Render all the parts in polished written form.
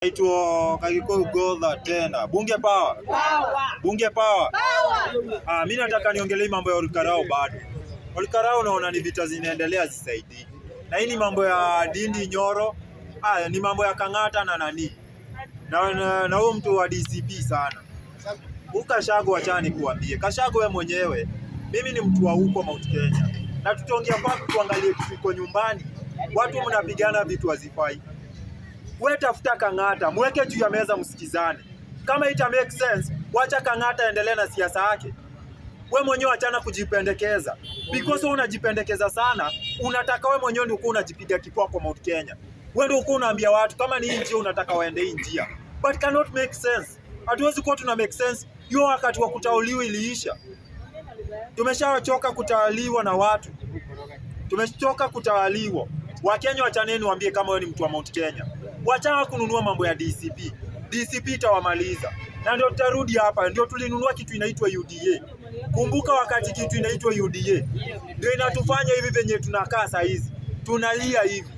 Naitwa Kagikuyu Godha tena. Bunge power. Bunge power. Mimi nataka niongelee mambo ya Olkarau bado. Olkarau naona ni vita zinaendelea zisaidii. Na hii ni mambo ya Ndindi Nyoro. Ni mambo ya Kang'ata na nani. Na huyo mtu wa DCP sana. Kashago achani kuambie. Kashago wewe mwenyewe. Mimi ni mtu wa huko Mount Kenya. Na tutaongea kwa tuangalie kifiko nyumbani. Watu mnapigana vitu hazifai. Wewe tafuta Kang'ata, mweke juu ya meza msikizane. Kama ita make sense, wacha Kang'ata endelee na siasa yake. Wewe mwenyewe achana kujipendekeza. Because wewe unajipendekeza sana, unataka wewe mwenyewe ndio unajipiga kifua kwa Mount Kenya. Wewe ndio uko unaambia watu kama ni njia unataka waende hii njia. But cannot make sense. Hatuwezi kuwa tuna make sense. Hiyo wakati wa kutauliwa iliisha. Tumeshachoka kutawaliwa na watu. Tumechoka kutawaliwa. Wakenya wachaneni waambie kama wewe ni mtu wa Mount Kenya. Wachana kununua mambo ya DCP. DCP itawamaliza. Na ndio tutarudi hapa, ndio tulinunua kitu inaitwa UDA. Kumbuka wakati kitu inaitwa UDA ndio inatufanya hivi venye tunakaa saa hizi. Tunalia hivi.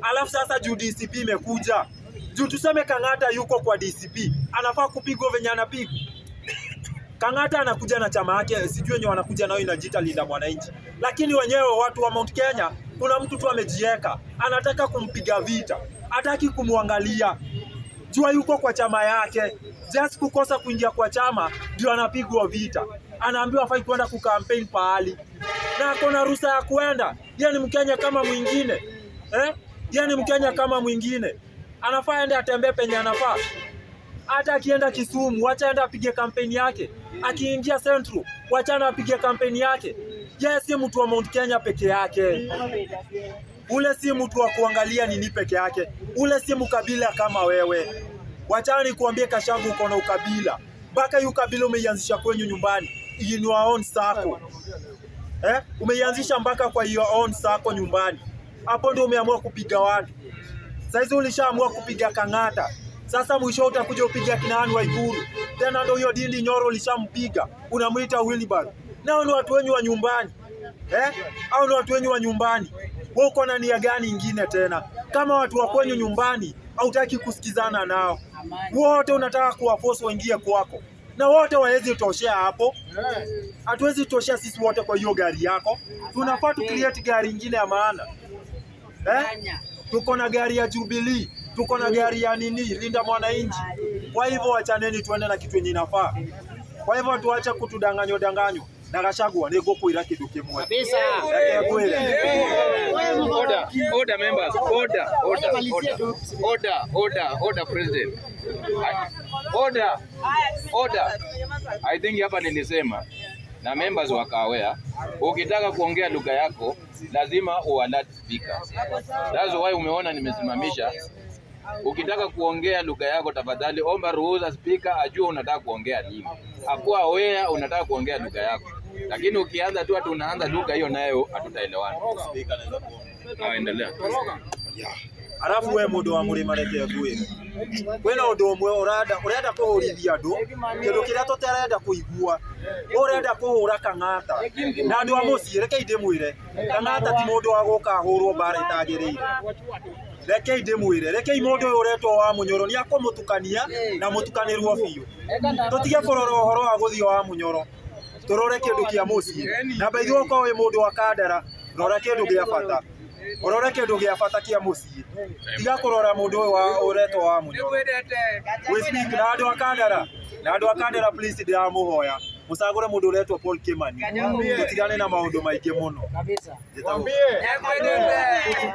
Alafu sasa juu DCP imekuja. Juu tuseme Kang'ata yuko kwa DCP, anafaa kupigwa venye anapigwa. Kang'ata anakuja na chama yake, sijui wenye wanakuja nao inajiita Linda Mwananchi. Lakini wenyewe watu wa Mount Kenya, kuna mtu tu amejieka, anataka kumpiga vita, hataki kumwangalia. Jua yuko kwa chama yake, just kukosa kuingia kwa chama ndio anapigwa vita. Anaambiwa hafai kwenda kukampeni pahali. Na akona ruhusa ya kwenda. Yeye ni Mkenya kama mwingine. Yeye ni Mkenya kama mwingine. Anafaa aende atembee penye anafaa. Hata akienda Kisumu, wacha aende apige kampeni yake. Akiingia Central, wacha aende apige kampeni yake. Yeye si mtu wa Mount Kenya peke yake. Ule si mtu wa kuangalia nini peke yake. Ule si mkabila kama wewe. Wacha nikuambie Kashago uko na ukabila. Baka yu kabila umeianzisha kwenye nyumbani. In your own circle. Umeianzisha mpaka kwa your own circle nyumbani. Hapo ndio umeamua kupiga watu. Saizi ulishaamua kupiga Kang'ata. Sasa mwisho utakuja upiga kina Anne Waiguru. Tena ndio hiyo Ndindi Nyoro ulishampiga. Unamuita Wilbur. Nao ni watu wenyu wa nyumbani. Au ni watu wenyu wa nyumbani. Wewe uko na nia gani nyingine tena? Kama watu wa kwenyu nyumbani, hautaki kusikizana nao. Wote unataka kuwaforce waingie kwako. Na wote hawezi toshea hapo. Hatuwezi toshea sisi wote kwa hiyo gari yako. Tunafaa tu create gari nyingine ya maana. Tuko na gari ya Jubilee, tuko na gari ya Linda Mwananchi. Kwa hivyo wachaneni tuende na kitu yenye inafaa. Kwa hivyo tuache kutudanganyo. Na Kashago nego kuira kitu kimwe. Kabisa. Order members, order president. Order. I think hapa nilisema na members wakawea, ukitaka kuongea lugha yako lazima ualert speaker. That's why umeona nimesimamisha. Ukitaka kuongea lugha yako tafadhali omba ruhusa speaker ajue unataka kuongea nini. Hakuwa aware unataka kuongea lugha yako. Lakini ukianza tu unaanza lugha hiyo nayo hatutaelewana. Speaker anaweza kuongea. Endelea. Arafu we mundu wa murima reke ngwire. Kwena undu umwe urenda kuhurithia andu kindu kiria tutarenda kuigua. Urenda kuhura Kang'ata. Na andu a mucii reke ndimwire. Kang'ata ti mundu wa guka hurwo bara itagirire. Reke ndimwire, reke mundu uyu uretwo wa Munyoro ni akumutukania na mutukanirwo biu. Tutige kurora uhoro wa guthio wa Munyoro. Turore kindu kia mucii. Na baithio uko we mundu wa Kandara, rora kindu gia bata. Urore kindu gia bata kia mucii. Tiga kurora mundu uyu uretwo wa Munyoro. We speak na andu a Kandara. Na andu a Kandara please ndiramuhoya. Musagure mundu uretwo Paul Kimani. Tutigane na maundu maingi muno. Kabisa.